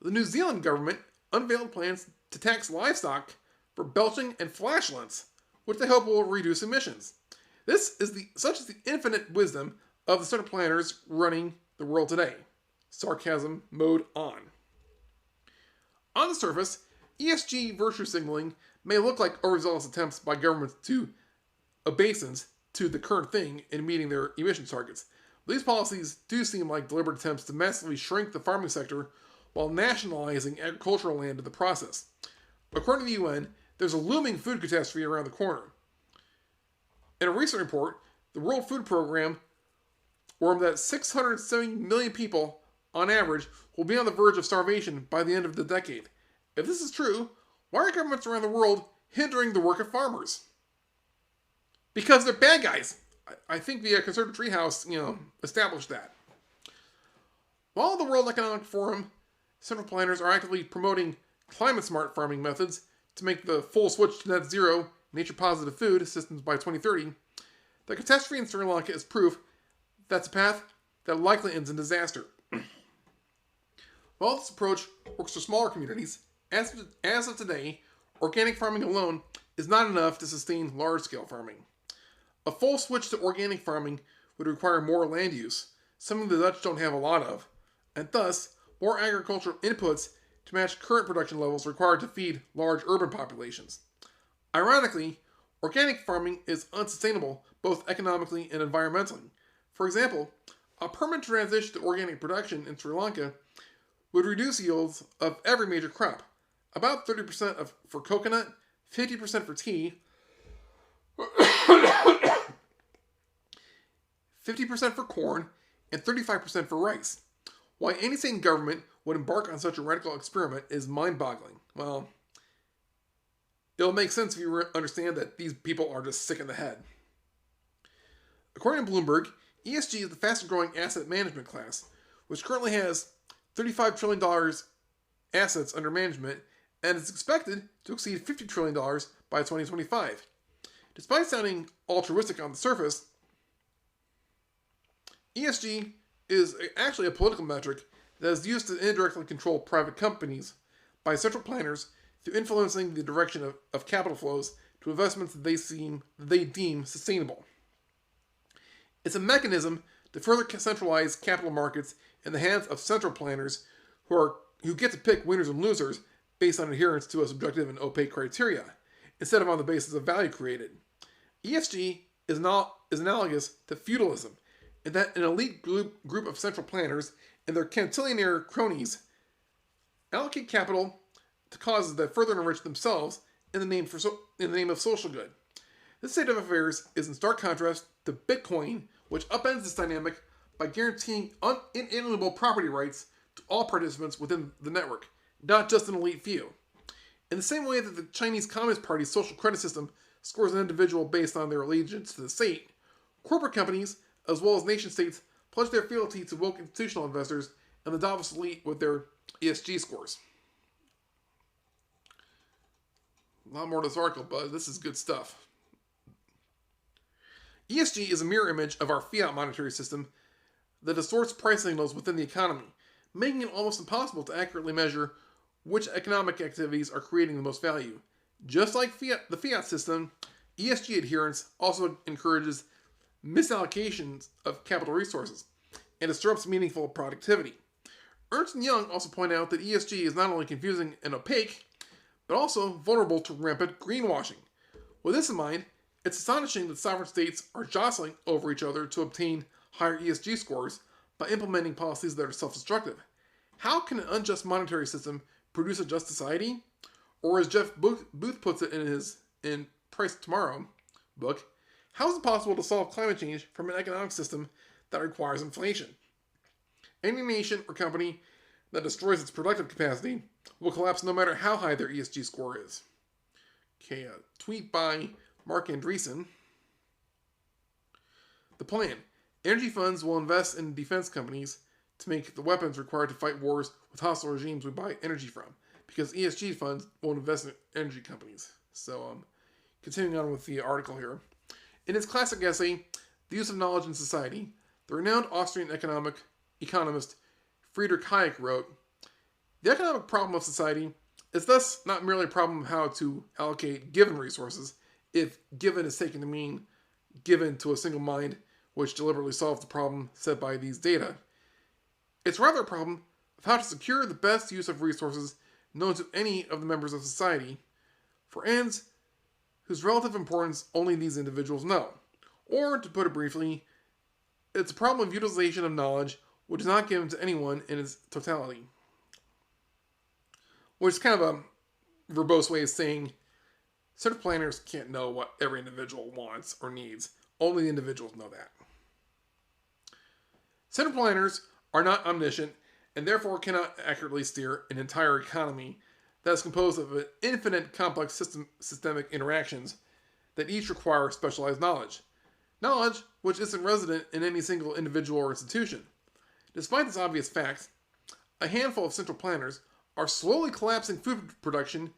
the New Zealand government unveiled plans to tax livestock for belching and flatulence, which they hope will reduce emissions. Such is the infinite wisdom of the central planners running the world today. Sarcasm mode on. On the surface, ESG virtue signaling may look like overzealous attempts by governments to obeisance to the current thing in meeting their emission targets. These policies do seem like deliberate attempts to massively shrink the farming sector while nationalizing agricultural land in the process. According to the UN, there's a looming food catastrophe around the corner. In a recent report, the World Food Program warned that 670 million people, on average, will be on the verge of starvation by the end of the decade. If this is true, why are governments around the world hindering the work of farmers? Because they're bad guys. I think the Conservative Treehouse, established that. While the World Economic Forum central planners are actively promoting climate-smart farming methods to make the full switch to net zero, nature-positive food systems by 2030, the catastrophe in Sri Lanka is proof that's a path that likely ends in disaster. While this approach works for smaller communities, as of today, organic farming alone is not enough to sustain large-scale farming. A full switch to organic farming would require more land use, something the Dutch don't have a lot of, and thus more agricultural inputs to match current production levels required to feed large urban populations. Ironically, organic farming is unsustainable both economically and environmentally. For example, a permanent transition to organic production in Sri Lanka would reduce yields of every major crop, about 30% for coconut, 50% for tea, 50% for corn, and 35% for rice. Why any sane government would embark on such a radical experiment is mind-boggling. Well, it'll make sense if you understand that these people are just sick in the head. According to Bloomberg, ESG is the fastest growing asset management class, which currently has $35 trillion assets under management and is expected to exceed $50 trillion by 2025. Despite sounding altruistic on the surface, ESG is actually a political metric that is used to indirectly control private companies by central planners through influencing the direction of capital flows to investments that they deem sustainable. It's a mechanism to further centralize capital markets in the hands of central planners who get to pick winners and losers based on adherence to a subjective and opaque criteria, instead of on the basis of value created. ESG is analogous to feudalism, in that an elite group of central planners and their cantillionaire cronies allocate capital to causes that further enrich themselves in the name of social good. This state of affairs is in stark contrast to Bitcoin, which upends this dynamic by guaranteeing inalienable property rights to all participants within the network, not just an elite few. In the same way that the Chinese Communist Party's social credit system scores an individual based on their allegiance to the state, corporate companies, as well as nation states, pledge their fealty to woke institutional investors and the Davos elite with their ESG scores. A lot more to this article, but this is good stuff. ESG is a mirror image of our fiat monetary system that distorts price signals within the economy, making it almost impossible to accurately measure which economic activities are creating the most value. Just like the fiat system, ESG adherence also encourages misallocations of capital resources and disrupts meaningful productivity. Ernst & Young also point out that ESG is not only confusing and opaque, but also vulnerable to rampant greenwashing. With this in mind, it's astonishing that sovereign states are jostling over each other to obtain higher ESG scores by implementing policies that are self-destructive. How can an unjust monetary system produce a just society? Or as Jeff Booth puts it in his Price Tomorrow book, how is it possible to solve climate change from an economic system that requires inflation? Any nation or company that destroys its productive capacity will collapse no matter how high their ESG score is. Okay, a tweet by Mark Andreessen. The plan. Energy funds will invest in defense companies to make the weapons required to fight wars with hostile regimes we buy energy from, because ESG funds won't invest in energy companies. So, continuing on with the article here. In his classic essay, The Use of Knowledge in Society, the renowned Austrian economist Friedrich Hayek wrote, "The economic problem of society is thus not merely a problem of how to allocate given resources, if given is taken to mean given to a single mind which deliberately solves the problem set by these data. It's rather a problem of how to secure the best use of resources known to any of the members of society, for ends whose relative importance only these individuals know. Or, to put it briefly, it's a problem of utilization of knowledge which is not given to anyone in its totality." Which is kind of a verbose way of saying central planners can't know what every individual wants or needs. Only the individuals know that. Central planners are not omniscient and therefore cannot accurately steer an entire economy that is composed of an infinite complex systemic interactions that each require specialized knowledge. Knowledge which isn't resident in any single individual or institution. Despite this obvious fact, a handful of central planners are slowly collapsing food production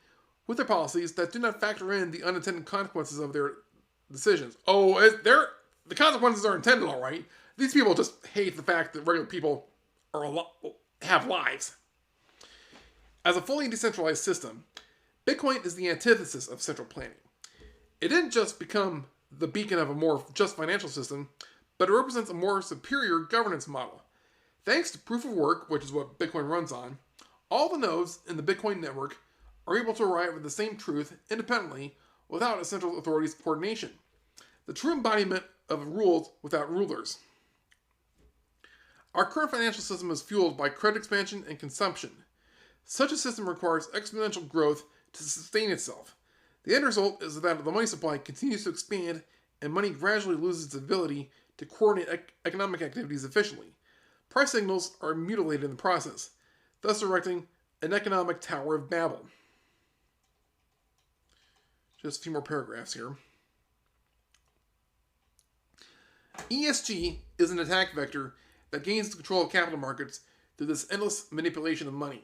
with their policies that do not factor in the unintended consequences of their decisions. The consequences are intended, all right. These people just hate the fact that regular people have lives. As a fully decentralized system, Bitcoin is the antithesis of central planning. It didn't just become the beacon of a more just financial system, but it represents a more superior governance model. Thanks to proof of work, which is what Bitcoin runs on, all the nodes in the Bitcoin network are able to arrive at the same truth independently without a central authority's coordination. The true embodiment of rules without rulers. Our current financial system is fueled by credit expansion and consumption. Such a system requires exponential growth to sustain itself. The end result is that the money supply continues to expand and money gradually loses its ability to coordinate economic activities efficiently. price signals are mutilated in the process, thus erecting an economic Tower of Babel. Just a few more paragraphs here. ESG is an attack vector that gains control of capital markets through this endless manipulation of money.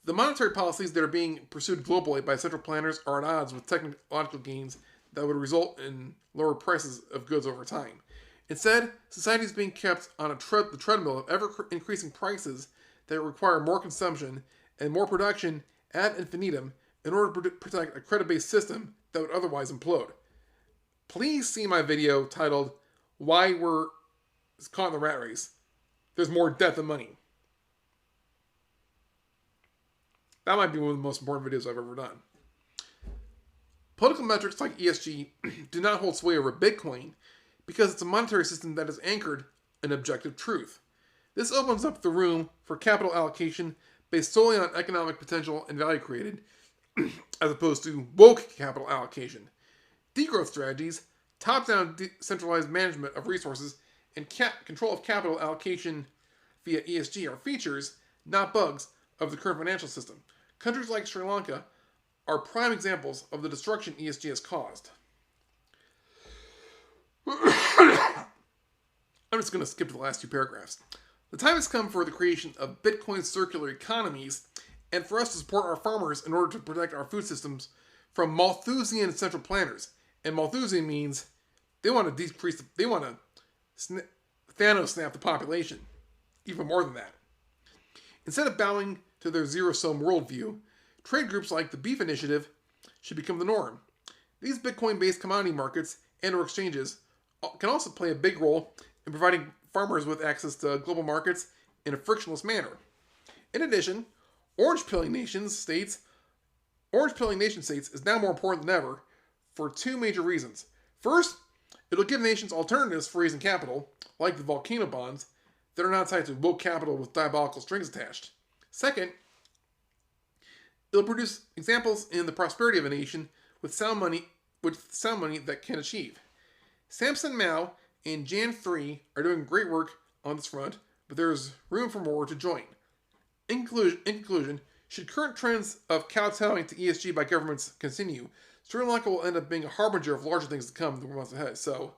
The monetary policies that are being pursued globally by central planners are at odds with technological gains that would result in lower prices of goods over time. Instead, society is being kept on the treadmill of ever-increasing prices that require more consumption and more production ad infinitum in order to protect a credit-based system that would otherwise implode. Please see my video titled, Why We're Caught in the Rat Race. There's more debt than money. That might be one of the most important videos I've ever done. Political metrics like ESG do not hold sway over Bitcoin because it's a monetary system that is anchored in objective truth. This opens up the room for capital allocation based solely on economic potential and value created, as opposed to woke capital allocation. Degrowth strategies, top-down decentralized management of resources, and control of capital allocation via ESG are features, not bugs, of the current financial system. Countries like Sri Lanka are prime examples of the destruction ESG has caused. I'm just going to skip to the last two paragraphs. The time has come for the creation of Bitcoin circular economies and for us to support our farmers in order to protect our food systems from Malthusian central planners. And Malthusian means they want to decrease, they want to Thanos snap the population. Even more than that. Instead of bowing to their zero-sum worldview, trade groups like the Beef Initiative should become the norm. These Bitcoin-based commodity markets and or exchanges can also play a big role in providing farmers with access to global markets in a frictionless manner. In addition, orange-pilling nation states is now more important than ever for two major reasons. First, it'll give nations alternatives for raising capital, like the volcano bonds, that are not tied to woke capital with diabolical strings attached. Second, it'll produce examples in the prosperity of a nation with sound money that can achieve. Samson Mao and Jan 3 are doing great work on this front, but there is room for more to join. In conclusion, should current trends of kowtowing to ESG by governments continue, Sri Lanka will end up being a harbinger of larger things to come in the months ahead. So,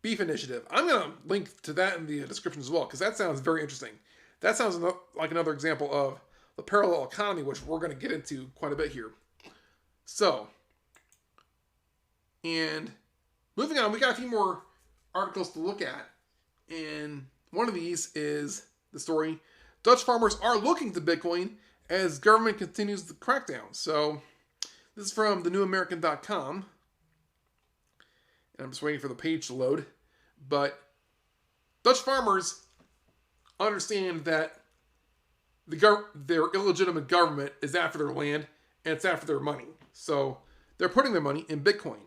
Beef Initiative. I'm going to link to that in the description as well, because that sounds very interesting. That sounds like another example of the parallel economy, which we're going to get into quite a bit here. So, and moving on, we got a few more articles to look at. And one of these is the story, Dutch farmers are looking to Bitcoin as government continues the crackdown. So, this is from thenewamerican.com. And I'm just waiting for the page to load. But Dutch farmers understand that their illegitimate government is after their land and it's after their money. So they're putting their money in Bitcoin.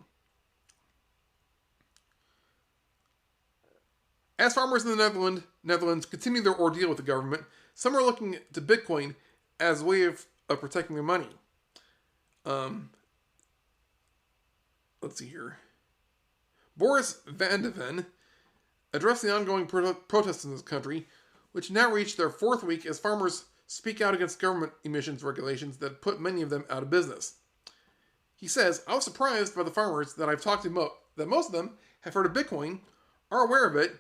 As farmers in the Netherlands continue their ordeal with the government, some are looking to Bitcoin as a way of protecting their money. Let's see here. Boris Van de Ven addressed the ongoing protests in this country, which now reach their fourth week as farmers speak out against government emissions regulations that put many of them out of business. He says, I was surprised by the farmers that I've talked to that most of them have heard of Bitcoin, are aware of it,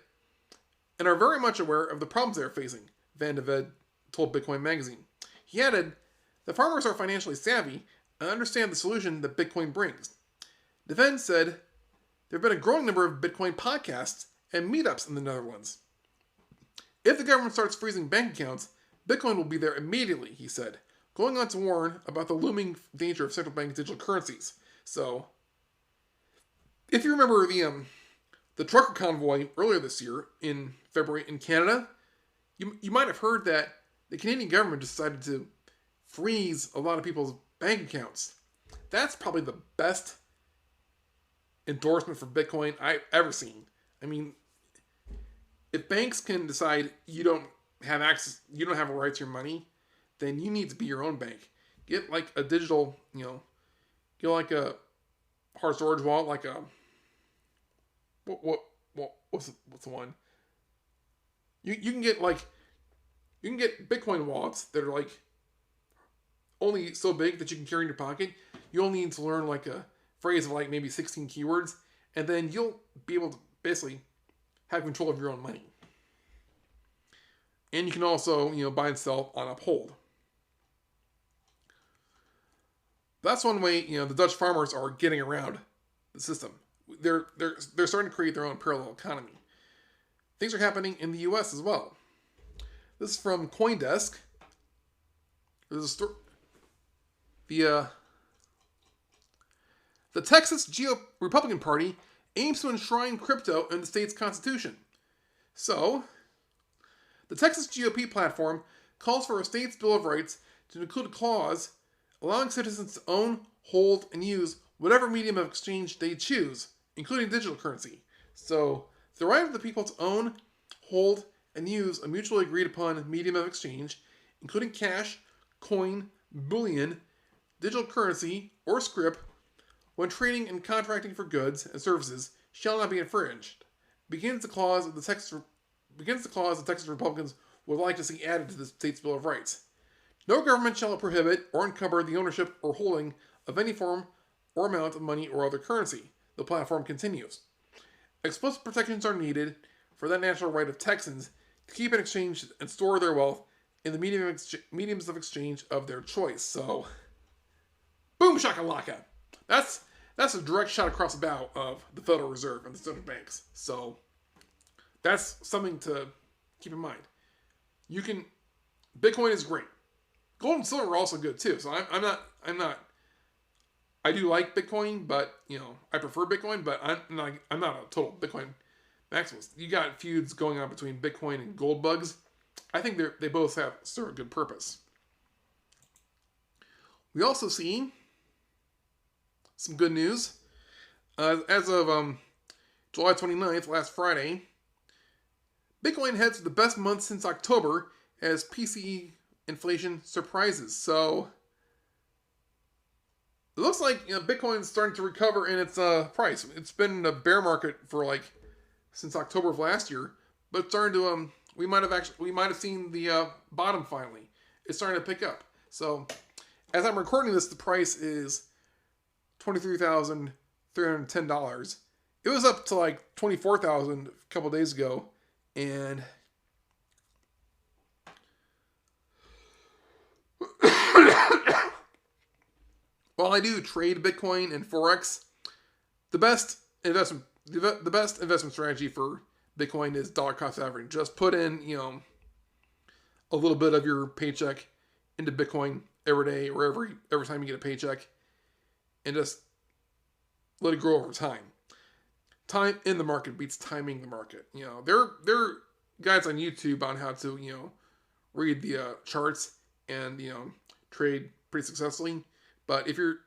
and are very much aware of the problems they are facing, Van de Ven told Bitcoin Magazine. He added, the farmers are financially savvy and understand the solution that Bitcoin brings. De Ven said, there have been a growing number of Bitcoin podcasts and meetups in the Netherlands. If the government starts freezing bank accounts, Bitcoin will be there immediately, he said, going on to warn about the looming danger of central bank digital currencies. So, if you remember the trucker convoy earlier this year in February in Canada, you might have heard that the Canadian government decided to freeze a lot of people's bank accounts. That's probably the best endorsement for Bitcoin I've ever seen. I mean, if banks can decide you don't have access, you don't have a right to your money, then you need to be your own bank. Get like a digital, get like a hard storage wallet, like a what's the one? You can get like you can get Bitcoin wallets that are like only so big that you can carry in your pocket. You only need to learn like a phrase of like maybe 16 keywords, and then you'll be able to basically have control of your own money. And you can also, buy and sell on Uphold. That's one way, the Dutch farmers are getting around the system. They're starting to create their own parallel economy. Things are happening in the U.S. as well. This is from CoinDesk. There's a story. The Texas Republican Party aims to enshrine crypto in the state's constitution. So, the Texas GOP platform calls for a state's Bill of Rights to include a clause allowing citizens to own, hold, and use whatever medium of exchange they choose, including digital currency. So, the right of the people to own, hold, and use a mutually agreed upon medium of exchange, including cash, coin, bullion, digital currency, or scrip, when trading and contracting for goods and services, shall not be infringed. Begins the clause the Texas Republicans would like to see added to the state's Bill of Rights. No government shall prohibit or encumber the ownership or holding of any form or amount of money or other currency. The platform continues. Explicit protections are needed for that natural right of Texans to keep and exchange and store their wealth in the mediums of exchange of their choice. So, boom shakalaka. That's a direct shot across the bow of the Federal Reserve and the central banks. So, that's something to keep in mind. Bitcoin is great. Gold and silver are also good too. So I do like Bitcoin, but I prefer Bitcoin, but I'm not a total Bitcoin maximalist. You got feuds going on between Bitcoin and gold bugs. I think they both serve a good purpose. We also see some good news. As of July 29th, last Friday, Bitcoin heads to the best month since October as PCE inflation surprises. So it looks like Bitcoin's starting to recover in its price. It's been in a bear market for since October of last year, but it's starting to we might have seen the bottom finally. It's starting to pick up. So as I'm recording this, the price is $23,310. It was up to $24,000 a couple days ago, and while I do trade Bitcoin and Forex, the best investment strategy for Bitcoin is dollar cost averaging. Just put in, a little bit of your paycheck into Bitcoin every day or every time you get a paycheck, and just let it grow over time. Time in the market beats timing the market. There are guides on YouTube on how to, read the charts and, trade pretty successfully. But if you're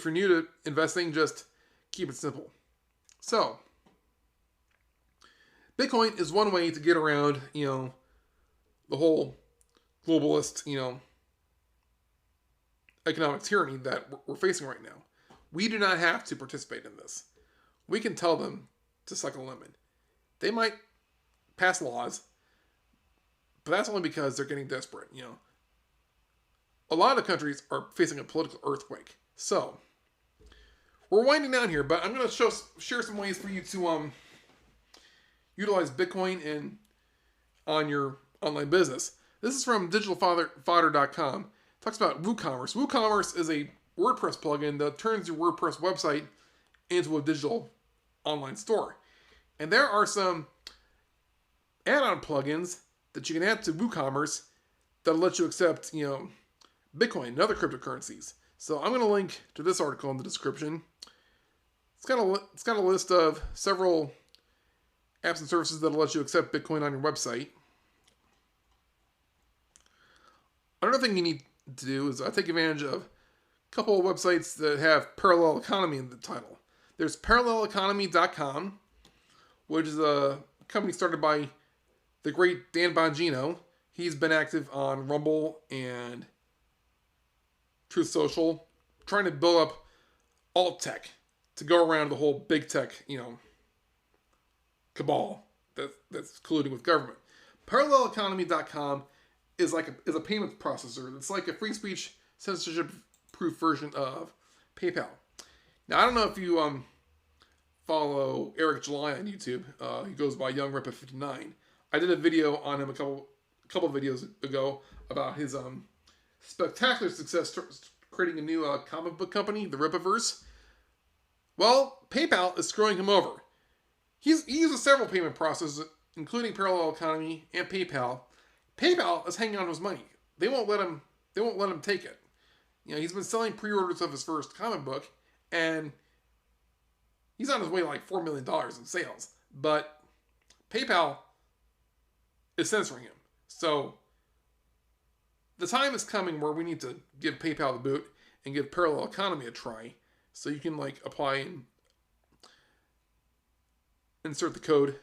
new to investing, just keep it simple. So, Bitcoin is one way to get around, the whole globalist, economic tyranny that we're facing right now. We do not have to participate in this. We can tell them to suck a lemon. They might pass laws, but that's only because they're getting desperate, A lot of countries are facing a political earthquake. So, we're winding down here, but I'm going to share some ways for you to utilize Bitcoin on your online business. This is from digitalfodder.com. It talks about WooCommerce. WooCommerce is a WordPress plugin that turns your WordPress website into a digital online store. And there are some add-on plugins that you can add to WooCommerce that'll let you accept, Bitcoin and other cryptocurrencies. So I'm going to link to this article in the description. It's got a list of several apps and services that'll let you accept Bitcoin on your website. Another thing you need to do is take advantage of a couple of websites that have parallel economy in the title. There's paralleleconomy.com, which is a company started by the great Dan Bongino. He's been active on Rumble and Truth Social, trying to build up alt tech to go around the whole big tech, cabal that's colluding with government. ParallelEconomy.com is a payment processor. It's like a free speech censorship proof version of PayPal. Now I don't know if you follow Eric July on YouTube. He goes by Young Ripper 59. I did a video on him a couple videos ago about his spectacular success creating a new comic book company, the Rippaverse. Well, PayPal is screwing him over. He uses several payment processors, including Parallel Economy and PayPal. PayPal is hanging on to his money. They won't let him take it. You know, he's been selling pre-orders of his first comic book, and he's on his way to like $4 million in sales. But PayPal is censoring him. So the time is coming where we need to give PayPal the boot and give Parallel Economy a try, so you can like apply and insert the code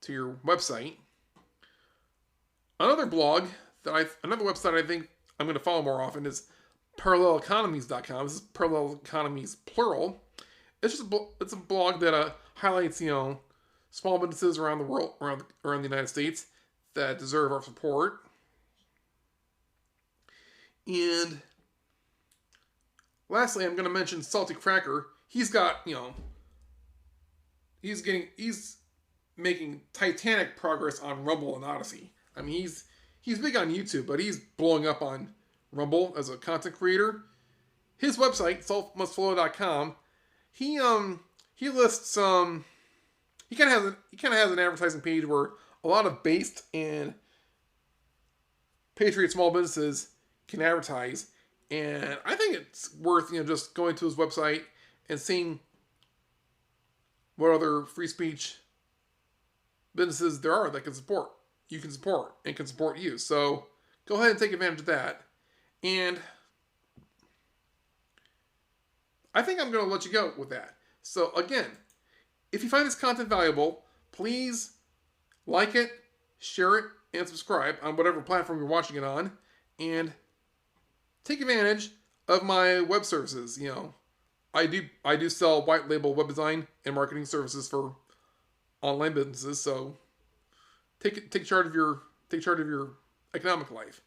to your website. Another website I think I'm going to follow more often is ParallelEconomies.com. This is Parallel Economies plural. It's a blog that highlights small businesses around the world, around the United States that deserve our support. And lastly, I'm going to mention Salty Cracker. He's got he's making titanic progress on Rumble and Odyssey. I mean, he's big on YouTube, but he's blowing up on Rumble as a content creator. His website, saltmustflow.com, he lists he kind of has an advertising page where a lot of based and patriot small businesses can advertise, and I think it's worth just going to his website and seeing what other free speech businesses there are that you can support and can support you. So go ahead and take advantage of that. And I think I'm going to let you go with that. So again, if you find this content valuable, please like it, share it, and subscribe on whatever platform you're watching it on. And take advantage of my web services. I do sell white label web design and marketing services for online businesses. So take charge of your economic life.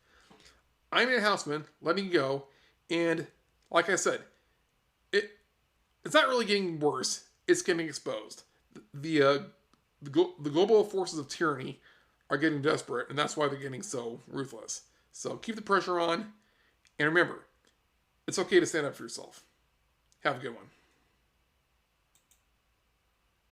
I'm Nate Houseman, letting you go, and like I said, it's not really getting worse. It's getting exposed. The global forces of tyranny are getting desperate, and that's why they're getting so ruthless. So keep the pressure on, and remember, it's okay to stand up for yourself. Have a good one.